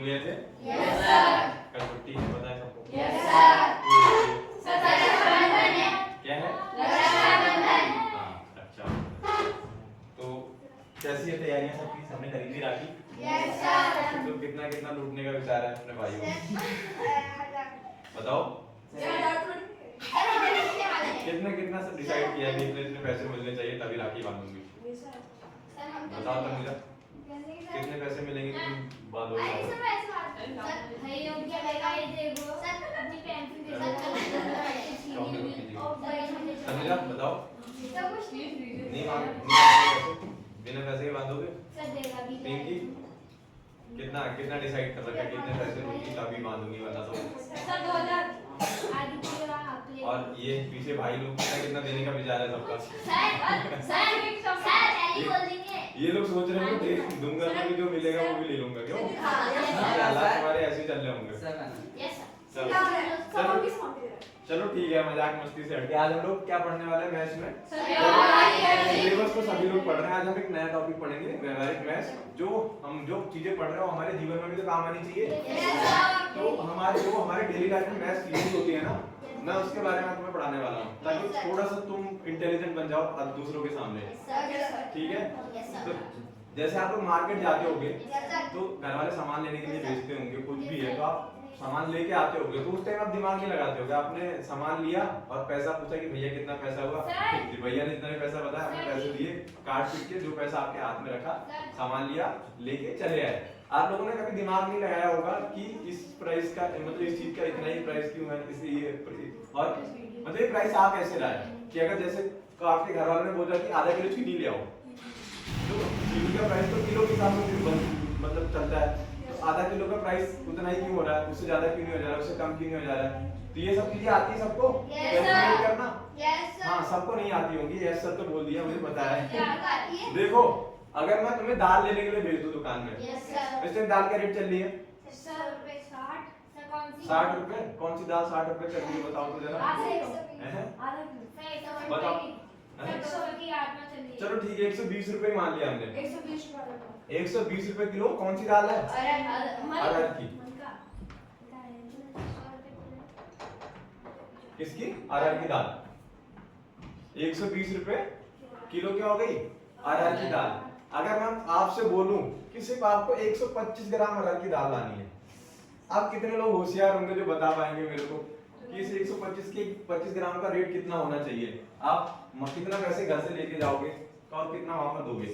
School गए थे? Yes sir. कल छुट्टी है, पता है सबको? Yes sir. सर रक्षाबंधन है। क्या है? रक्षाबंधन। हाँ, अच्छा। तो कैसी है तैयारियां सबकी? सबने खरीद ली राखी? Yes sir. तो कितना कितना लूटने का विचार है अपने भाइयों को? बताओ। कितना कितना डिसाइड किया कि इतने इतने पैसे मिलने चाहिए तभी राखी बांधूंगी? बताओ तो मुझे, कितने पैसे मिलेंगे तुम बांधोगे? समझा? बताओ। नहीं मांगोगे? बिना पैसे के बांधोगे? पिंकी कितना कितना डिसाइड कर रखा है? कितने पैसे लूंगी तभी बांधूंगी, वरना तो। और ये पीछे भाई लोग कितना कितना देने का विचार है सबका? ये लोग सोच रहे हैं कि दूंगा तो भी जो मिलेगा वो भी ले लूंगा। क्यों? हालात हमारे ऐसे चल रहे होंगे। चलो ठीक है, मजाक मस्ती से हटके आज हम लोग क्या पढ़ने वाले हैं मैथ्स में? सिलेबस को सभी लोग पढ़ रहे हैं। आज हम एक नया टॉपिक पढ़ेंगे, व्यवहारिक मैथ्स। जो हम जो चीजें पढ़ रहे हो हमारे जीवन में भी तो काम आनी चाहिए। तो हमारे डेली लाइफ में मैथ्स यूज होती है ना, मैं उसके बारे में तुम्हें पढ़ाने वाला हूँ ताकि थोड़ा सा तुम इंटेलिजेंट बन जाओ अब दूसरों के सामने। ठीक है? तो जैसे आप लोग मार्केट जाते होगे तो घर वाले सामान लेने के लिए भेजते होंगे, कुछ भी है तो आप सामान लेके आते होगे, तो उस टाइम आप दिमाग नहीं लगाते होगे। आपने सामान लिया और पैसा पूछा कि भैया कितना पैसा हुआ? भैया ने इतना पैसा बताया, आपने पैसे दिए, कार्ड पीट के जो पैसा आपके हाथ में रखा, सामान लिया, लेके चले आए। आप लोगों ने कभी दिमाग नहीं लगाया होगा कि इस प्राइस का मतलब इस चीज का इतना ही प्राइस क्यों है, इसलिए और मतलब ये प्राइस आ कैसे रहा है। कि अगर जैसे तो आपके घर वालों ने बोला कि आधा किलो चीनी ले आओ, तो चीनी का प्राइस तो किलो के हिसाब से मतलब चलता है, तो आधा किलो का प्राइस उतना ही क्यों हो रहा है, उससे ज्यादा क्यों नहीं हो जा रहा है, उससे कम क्यों नहीं हो जा रहा है? तो ये सब चीजें आती है सबको कैलकुलेट करना? हाँ, सबको नहीं आती होंगी। यस सर तो बोल दिया, मुझे पता है। देखो, अगर मैं तुम्हें दाल लेने के लिए भेज दूं दुकान में, इस टाइम दाल का रेट चल रही है 60 रुपए। कौन सी दाल 60 रुपए चल रही है बताओ तो जरा। बताओ। चलो ठीक है, 120 रुपए मान लिया हमने। 120 रुपए किलो। कौन सी दाल है? अरहर की। किसकी? अरहर की दाल। 120 रुपए किलो क्या हो गई? अरहर की दाल। अगर मैं आपसे बोलूं कि सिर्फ आपको 125 ग्राम अरहर की दाल लानी है, आप कितने लोग होशियार होंगे जो बता पाएंगे मेरे को कि इस 125 के 25 ग्राम का रेट कितना होना चाहिए? आप कितना पैसे घर से लेके जाओगे और कितना वहां पर दोगे?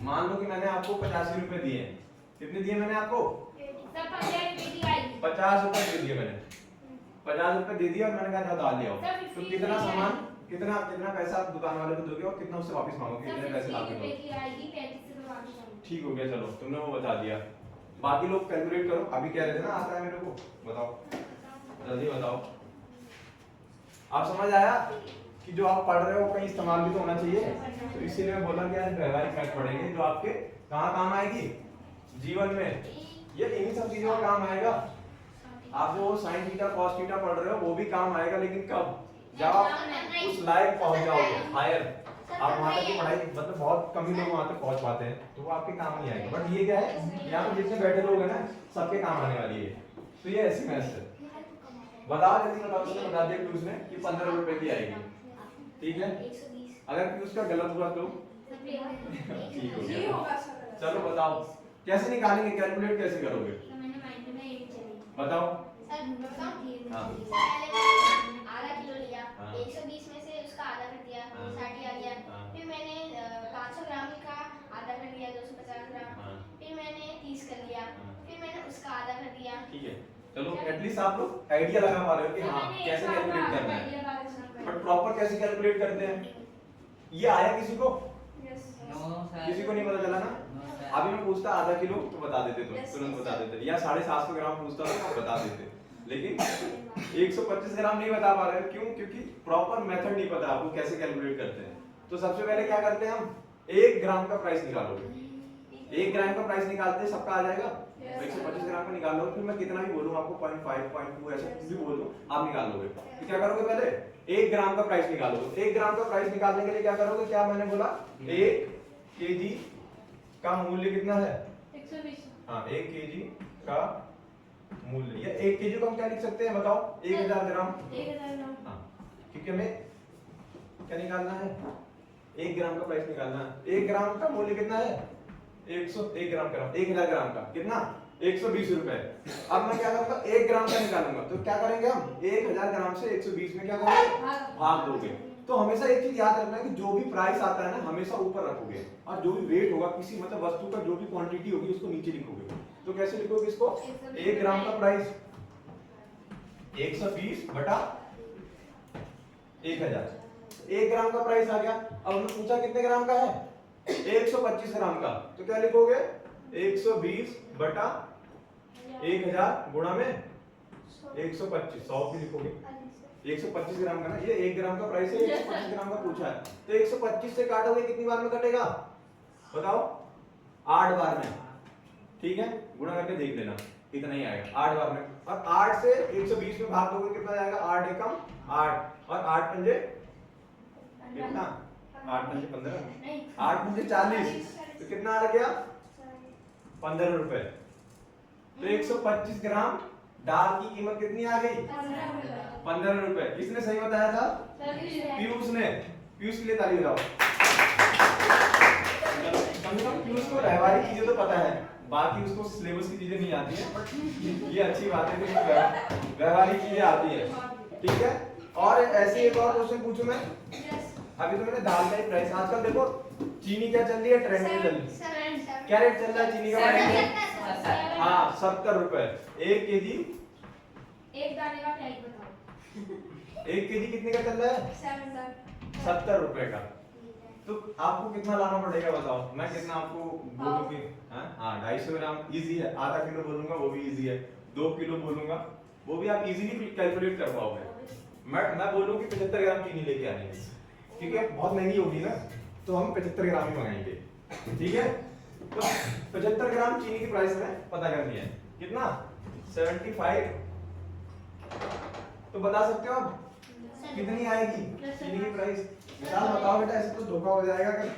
मान लो कि मैंने आपको 85 रुपए दिए हैं। कितने दिए मैंने आपको? 50 रुपए दे दिए मैंने। 50 रुपए दे दिया और मैंने कहा जाओ दाल ले आओ। तो कितना सामान कितना कितना पैसा आप दुकान वाले को दोगे और कितना उससे वापस मांगोगे? कितने पैसे लाके दोगे? ठीक हो गया, चलो तुमने वो बता दिया। बाकी लोग कैलकुलेट करो। अभी क्या रहते ना आता है मेरे को, बताओ जल्दी बताओ। आप समझ आया कि जो आप पढ़ रहे हो कहीं इस्तेमाल भी तो होना चाहिए। तो इसीलिए मैं बोला कि आज व्यवहारिक मैथ पढ़ेंगे जो आपके कहाँ काम आएगी जीवन में। ये इन्हीं सब चीजों का काम आएगा। आप जो साइन थीटा कॉस थीटा पढ़ रहे हो वो भी काम आएगा, लेकिन कब? जब आप उस लायक पहुंच जाओगे, हायर। आप वहां तक की पढ़ाई मतलब बहुत कम ही लोग वहां तक पहुंच पाते हैं, तो वो आपके काम नहीं आएगा। बट ये क्या है, यहाँ पे जितने बैठे लोग हैं ना सबके काम आने वाली है। तो ये ऐसी मैथ्स है। बताओ जल्दी बताओ। उसने बता दिया कि उसने कि 15 रुपए की आएगी। ठीक है? अगर कि उसका गलत हुआ तो ठीक हो गया। चलो बताओ कैसे निकालेंगे, कैलकुलेट कैसे करोगे? बताओ। आधा किलो लिया, 120 में से उसका आधा कर दिया, 60 आ गया। फिर मैंने 500 ग्राम का आधा कर दिया, 250 ग्राम। फिर मैंने 30 कर लिया, फिर मैंने उसका आधा कर दिया। ठीक है, चलो एटलीस्ट आप लोग आइडिया लगा पा रहे हो कि हाँ कैसे कैलकुलेट करना है। बट प्रॉपर कैसे कैलकुलेट करते हैं ये आया किसी को? किसी को नहीं पता चला ना? अभी मैं पूछता आधा किलो तो बता देते, तो तुरंत बता देते, या 750 ग्राम पूछता तो बता देते। लेकिन 125 ग्राम नहीं बता पा रहे। क्यों? क्योंकि प्रॉपर मेथड नहीं पता आपको कैसे कैलकुलेट करते हैं। तो सबसे पहले क्या करते हैं हम, 1 ग्राम का प्राइस निकालोगे। 1 ग्राम का प्राइस निकालते हैं, सबका आ जाएगा। 125 ग्राम का निकाल लो, फिर मैं कितना भी बोलूं आपको 0.5 0.2 ऐसा कुछ भी बोल दूं आप निकाल लोगे। तो क्या करोगे, पहले 1 ग्राम का प्राइस निकालोगे। 1 ग्राम का प्राइस निकालने के लिए क्या करोगे, क्या मैंने बोला 1 केजी का मूल्य कितना है? 120। हाँ 1 केजी का मूल्य। या 1 केजी को हम क्या लिख सकते हैं बताओ? 1000 ग्राम। 1000 ग्राम। हाँ, क्योंकि हमें क्या निकालना है? 1 ग्राम का प्राइस निकालना है। 1 ग्राम का मूल्य कितना है? 101 ग्राम का, 1000 ग्राम का कितना? 120 रुपए। अब मैं क्या करूंगा? 1 ग्राम का निकालूंगा। तो क्या करेंगे हम? 1000 ग्राम से 120 में क्या करोगे? भाग दोगे। तो हमेशा एक चीज याद रखना है कि जो भी प्राइस आता है ना, हमेशा ऊपर रखोगे, और जो भी वेट होगा किसी मतलब वस्तु का, जो भी क्वांटिटी होगी उसको नीचे लिखोगे। तो कैसे लिखोगे इसको? 1 ग्राम का प्राइस 120 बटा 1000। 1 ग्राम का प्राइस आ गया। अब हमने पूछा कितने ग्राम का है? 125 ग्राम का। तो क्या लिखोगे? 120 बटा 1000 गुणा में 125, 100 भी लिखोगे। 125 ग्राम का ना, ये 1 ग्राम का प्राइस है, 125 ग्राम का पूछा है। तो 125 से काटोगे कितनी बार में कटेगा बताओ? 8 बार में। ठीक है, गुणा करके देख लेना कितना ही आएगा 8 बार में। और 8 से 120 में भाग दोगे कितना जाएगा? 8 एकम 8, और 8 पंजे कितना? 8 पंजे 15, 8 पंजे 40, तो कितना आ गया? 15 रुपए। तो 125 ग्राम दाल की कीमत कितनी आ गई? 15 रुपए। किसने सही बताया था? पीयूष ने। पीयूष के लिए ताली बजाओ। कम से कम पीयूष को व्यवहारिक चीजें तो पता है, बाकी उसको सिलेबस की चीजें नहीं आती है, बट ये अच्छी बात है कि व्यवहारिक चीजें आती है। ठीक है, और ऐसे एक और क्वेश्चन पूछूं मैं। अभी तो मैंने दाल का ही प्राइस, आजकल देखो चीनी क्या चल रही है? ट्रेंड में चल रही है। क्या रेट चल रहा है चीनी का? हाँ, 70 रुपए 1 केजी। एक दाने का प्राइस बताओ। 1 केजी कितने का चल रहा है? 70 रुपए का। तो आपको कितना लाना पड़ेगा बताओ? मैं कितना आपको बोलूं कि हाँ 250 ग्राम इजी है, आधा किलो बोलूंगा वो भी इजी है, 2 किलो बोलूंगा वो भी आप इजीली कैलकुलेट कर पाओगे। मैं बोलूं कि 75 ग्राम चीनी लेके आनी है, क्योंकि बहुत महंगी होगी ना, तो हम 75 ग्राम ही मंगाएंगे। ठीक है, तो 75 ग्राम चीनी की प्राइस हमें पता करनी है। कितना? 75। तो बता सकते हो आप कितनी आएगी चीनी की प्राइस? विशाल बताओ बेटा, ऐसे तो धोखा हो जाएगा अगर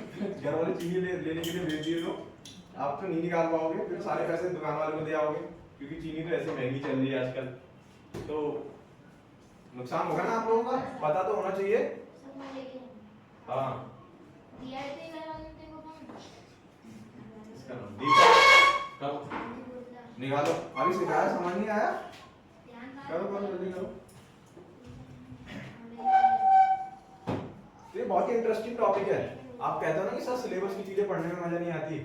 घर वाले चीनी लेने के लिए भेज दिए तो आप तो नहीं निकाल पाओगे, फिर सारे पैसे दुकान वाले को दे आओगे, क्योंकि चीनी तो ऐसे महंगी चल रही है आजकल, तो नुकसान होगा ना आप लोगों का। पता तो होना चाहिए। हाँ, कब निकालो? अभी सिखाया, समझ नहीं आया? करो जल्दी करो। ये बहुत ही इंटरेस्टिंग टॉपिक है। आप कहते हो ना कि सर सिलेबस की चीजें पढ़ने में मजा नहीं आती,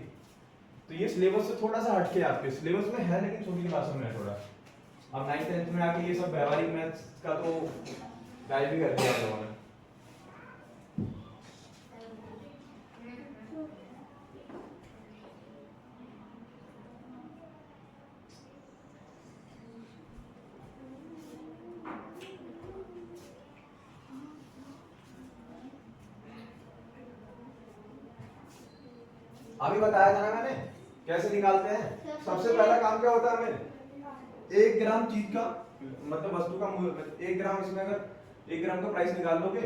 तो ये सिलेबस से थोड़ा सा हटके आपके सिलेबस में है, लेकिन छोटी क्लासों में है थोड़ा। अब 9th 10th में आके ये सब व्यवहारिक मैथ्स का तो गाइड भी कर दिया आप लोगों ने। अभी बताया था ना मैंने कैसे निकालते हैं। सबसे पहला काम क्या होता है हमें? 1 ग्राम चीज का मतलब वस्तु का मूल्य, 1 ग्राम, इसमें अगर 1 ग्राम का प्राइस निकाल लोगे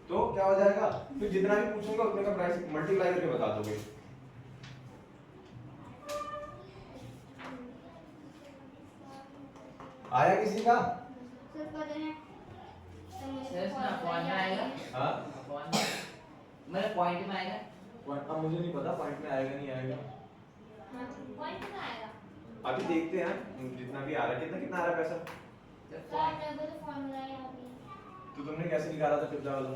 तो क्या हो जाएगा? फिर जितना भी पूछूंगा उतने का प्राइस मल्टीप्लाई करके बता दोगे। आया किसी का? हाँ, मेरे पॉइंट में आएगा। अब मुझे नहीं पता पॉइंट में आएगा नहीं आएगा, पॉइंट में आएगा। अभी देखते हैं जितना भी आ रहा है। कितना आ रहा है पैसा? तो तुमने कैसे निकाला था पिज्जा वाला?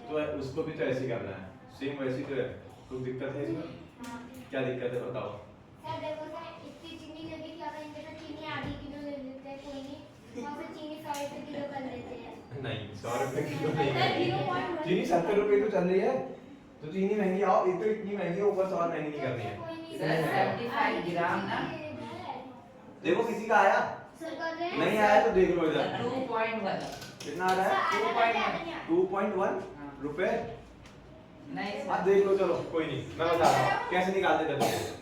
तो उसको भी तो ऐसे ही करना है, सेम वैसे तो है। कुछ दिक्कत है इसमें? क्या दिक्कत है बताओ? सर देखो सर, इतनी चीनी लगी कि अगर इनके साथ चीनी आधी किलो ले लेते हैं, कोई नहीं, और फिर चीनी 100 रुपए किलो कर लेते हैं। नहीं, 100 रुपए किलो नहीं, चीनी 70 रुपए तो चल रही है, तो चीनी महंगी आओ, एक तो इतनी महंगी है, ऊपर से और महंगी नहीं करनी है। 75 ग्राम ना। देखो किसी का आया? नहीं आया तो देख लो इधर। 2.1 कितना आ रहा है? 2.1 रुपए। नहीं आप देख लो, चलो कोई नहीं, मैं बता रहा हूँ कैसे निकालते थे।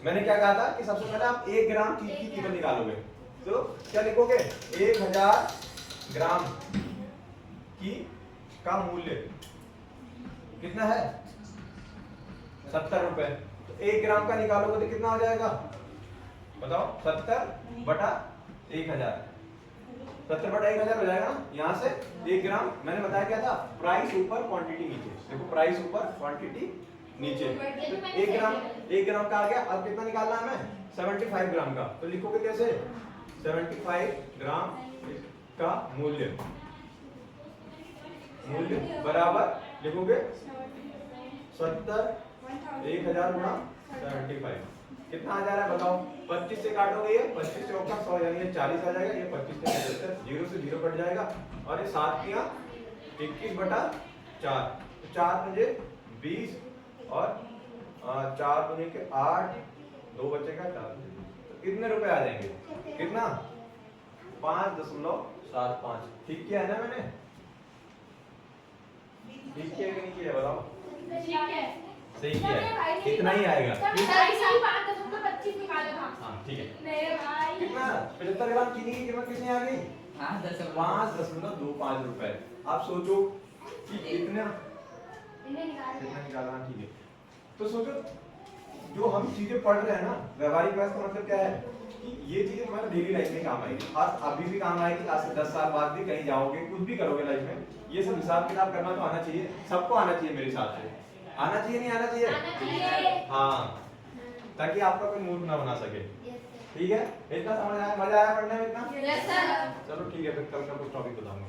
मैंने क्या कहा था कि सबसे पहले आप 1 ग्राम चीज की कीमत निकालोगे, तो क्या लिखोगे? 1000 ग्राम की का मूल्य कितना है? 70 रुपए। तो 1 ग्राम का निकालोगे तो कितना हो जाएगा? बताओ 70 बटा 1000, 70 बटा 1000 हो जाएगा ना। यहाँ से 1 ग्राम, मैंने बताया क्या था, प्राइस ऊपर क्वांटिटी नीचे। देखो प्राइस ऊपर क्वांटिटी नीचे, तो 1 ग्राम का आ गया। अब कितना निकालना है हमें, 75 ग्राम का। तो लिखोगे कैसे, 75 ग्राम का मूल्य बराबर लिखोगे 70 1000 गुणा 75, कितना आ जा रहा है बताओ। 25 से काटोगे, ये 25 से होगा 100 यानी ये 40 आ जाएगा। ये 25 से 0 से 0 कट जाएगा और ये 7 किया 21 बटा 4, तो 4 मुझे 20 और 4 दुनी के 8, 2 बचेगा 4, तो कितने रुपए आ जाएंगे, कितना 5.75। ठीक किया है ना मैंने, ठीक किया कि नहीं किया बताओ। ठीक है, सही किया है, इतना ही आएगा। हाँ ठीक है, कितना 75 ग्राम चीनी की कीमत कितनी आ गई, 5.25 रुपए। आप सोचो कि इतना निकालना, ठीक है। तो सोचो जो हम चीजें पढ़ रहे हैं ना, व्यवहारिक बहस का मतलब क्या है कि ये चीजें तुम्हारे डेली लाइफ में काम आएगी और अभी भी काम आएगी, आज से 10 साल बाद भी कहीं जाओगे, कुछ भी करोगे लाइफ में, ये सब हिसाब किताब करना तो आना चाहिए, सबको आना चाहिए मेरे हिसाब से। आना चाहिए नहीं आना चाहिए, हाँ, ताकि आपका कोई मूड ना बना सके। ठीक है, इतना समझ आया, मजा आया पढ़ने में इतना? Yes sir. चलो ठीक है, फिर कल का कुछ टॉपिक बताऊंगा।